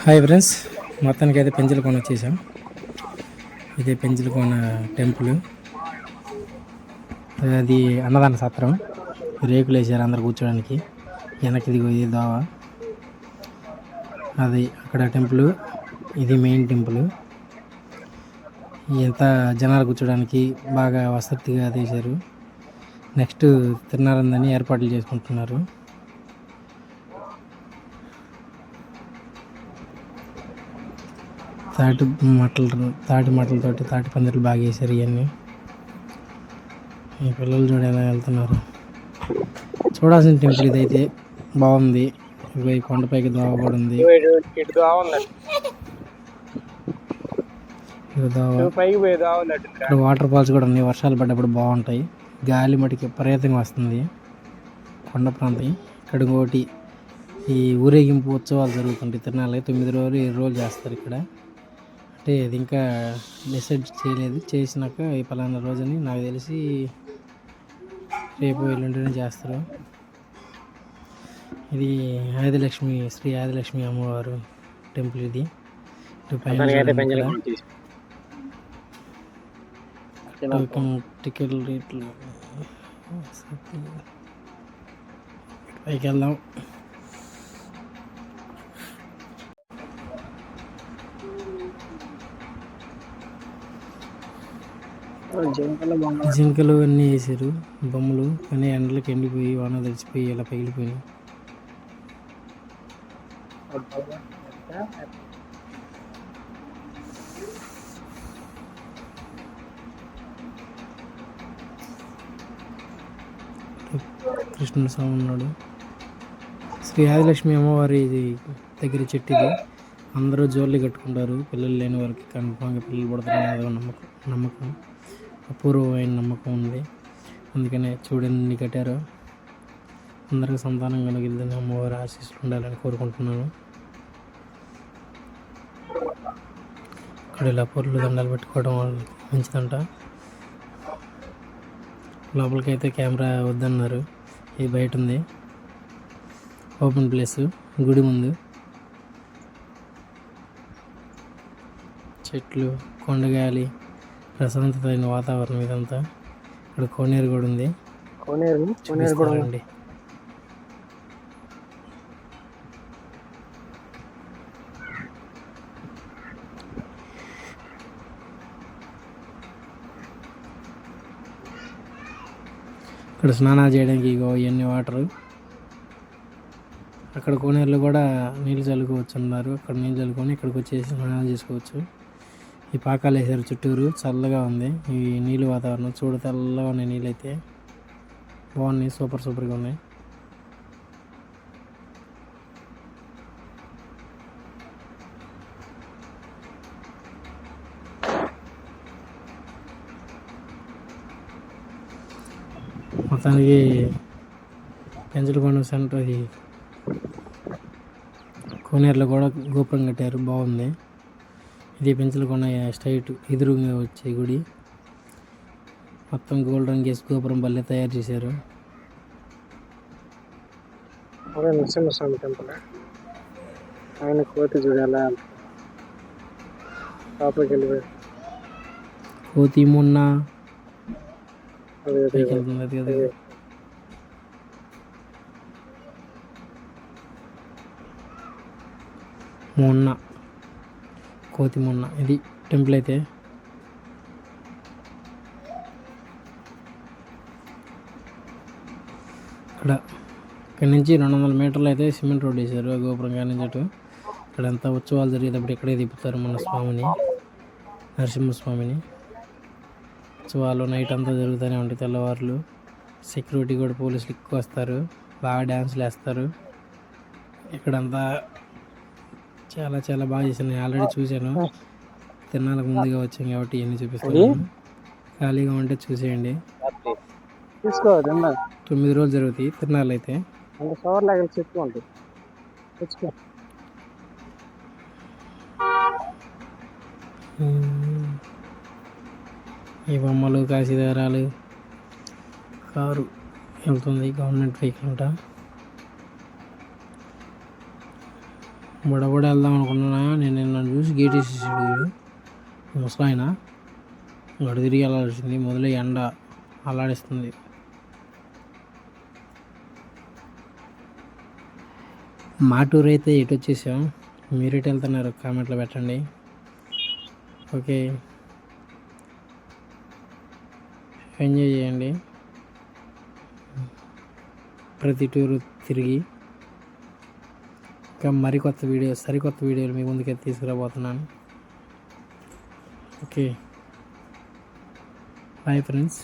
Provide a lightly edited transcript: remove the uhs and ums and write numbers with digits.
Hi friends, మొత్తానికి అయితే పెంచలకోన వచ్చేసాం. ఇదే పెంచలకోన టెంపుల్. అది అన్నదాన సత్రం. రేకులు వేసారు అందరు కూర్చోడానికి. వెనక్కి ఇది దోవ. అది అక్కడ టెంపుల్. ఇది మెయిన్ టెంపుల్. ఎంత జనాలు కూర్చోడానికి బాగా వసతిగా తీశారు. నెక్స్ట్ తిరునాళ్ళని ఏర్పాట్లు చేసుకుంటున్నారు. తాటి మట్టలతోటి తాటి పందిర్లు బాగా వేసారు. ఇవన్నీ ఈ పిల్లలు చూడ ఎలా వెళ్తున్నారు. చూడాల్సిన టెంపుల్ ఇదైతే బాగుంది. ఈ కొండపైకి దోవ కూడా ఉంది. ఇక్కడ వాటర్ ఫాల్స్ కూడా ఉన్నాయి. వర్షాలు పడ్డప్పుడు బాగుంటాయి. గాలి మటుకి విపరీతంగా వస్తుంది. కొండ ప్రాంతం. ఇక్కడ ఇంకోటి ఈ ఊరేగింపు ఉత్సవాలు జరుగుతుంటాయి. తిరునాళ్ళకి 9 రోజులు 7 రోజులు చేస్తారు ఇక్కడ. అంటే ఇది ఇంకా డిసైడ్ చేయలేదు. చేసినాక ఈ పలానా రోజుని నాకు తెలిసి రేపు ఎల్లుండినే చేస్తారు. ఇది ఆదిలక్ష్మి, శ్రీ ఆదిలక్ష్మి అమ్మవారు టెంపుల్. ఇది టికెట్ రేట్లు పైకి వెళ్దాం. జింకలు అన్నీ వేసారు బొమ్మలు. కానీ ఎండలకి ఎండిపోయి వాన తడిచిపోయి ఇలా పగిలిపోయి. కృష్ణుడు స్వామి ఉన్నాడు. శ్రీ ఆదిలక్ష్మి అమ్మవారి దగ్గర చెట్టు ఇది. అందరూ జోళ్ళు కట్టుకుంటారు. పిల్లలు లేని వారికి కన్ఫామ్గా పిల్లలు పడతారని నమ్మకం అపూర్వమైన నమ్మకం ఉంది. అందుకనే చూడండి కట్టారు. అందరికీ సంతానం కలిగిద్దని అమ్మవారి ఆశీస్సులు ఉండాలని కోరుకుంటున్నాను. ఇక్కడ ఇలా పొర్లు దండాలు పెట్టుకోవడం మంచిదంట. లోపలికి అయితే కెమెరా వద్దన్నారు. ఇది బయట ఉంది. Open place. గుడి ముందు చెట్లు, కొండగాలి, ప్రశాంతమైన వాతావరణం ఇదంతా. ఇక్కడ కోనేరు కూడా ఉంది. చూపిస్తారండి. ఇక్కడ స్నానాలు చేయడానికి ఇవన్నీ వాటరు. అక్కడ కోనేరులో కూడా నీళ్ళు చల్లుకోవచ్చు అన్నారు. అక్కడ నీళ్ళు చల్లుకొని ఇక్కడికి వచ్చేసి స్నానాలు చేసుకోవచ్చు. ఈ పాకాలు వేసారు చుట్టూరు. చల్లగా ఉంది ఈ నీళ్ళు వాతావరణం. చూడ తెల్లగా ఉన్నాయి నీళ్ళు అయితే. బాగున్నాయి. సూపర్గా ఉన్నాయి. మొత్తానికి పెంచలకోన సెంటర్ ఇది. కోనేరులో కూడా గోపురం కట్టారు. బాగుంది. ఇది పెంచలకోన స్ట్రైట్ ఎదురుగా వచ్చే గుడి. మొత్తం గోల్డ్ రంగు వేసి గోపురం బల్లే తయారు చేశారు. నరసింహస్వామి టెంపుల్. ఆయన కోతి చూడాలా లోపలికి వెళ్ళిపోయి కోతి మొన్న వెళ్తుంది. అది కదా కోతి మొన్న. ఇది టెంపుల్ అయితే. ఇక్కడి నుంచి 200 మీటర్లు అయితే సిమెంట్ రోడ్ వేశారు. గోపురం కానీ చెట్టు. ఇక్కడంతా ఉత్సవాలు జరిగేటప్పుడు ఇక్కడే తిప్పుతారు మన స్వామిని, నరసింహస్వామిని. ఉత్సవాలు నైట్ అంతా జరుగుతూనే ఉంటాయి. తెల్లవారులు సెక్యూరిటీ కూడా పోలీసులు ఎక్కువ వస్తారు. బాగా డ్యాన్సులు వేస్తారు. ఇక్కడంతా చాలా బాగా చేశాను. నేను ఆల్రెడీ చూశాను. తిరణాలకు ముందుగా వచ్చాం కాబట్టి ఇవన్నీ చూపిస్తాను. ఖాళీగా ఉంటే చూసేయండి. 9 రోజులు జరుగుతాయి తిరణాలు అయితే. ఈ బొమ్మలు, కాశీదారాలు, కారు వెళ్తుంది. గవర్నమెంట్ వెహికల్ అంట. బుడబుడ వెళ్దాం అనుకున్నా, నేను నన్ను చూసి గేట్ వేసేసాడు వీడు ముసలాయన. గడు తిరిగి వెళ్ళాల్సింది, మొదలై ఎండ అల్లాడిస్తుంది. మా టూర్ అయితే ఎటు వచ్చేసాం, మీరు ఎటు వెళ్తున్నారు కామెంట్లో పెట్టండి. ఓకే, ఎంజాయ్ చేయండి ప్రతి టూరు తిరిగి. ఇంకా సరికొత్త వీడియోలు మీ ముందుకైతే తీసుకురాబోతున్నాను. Okay, bye friends.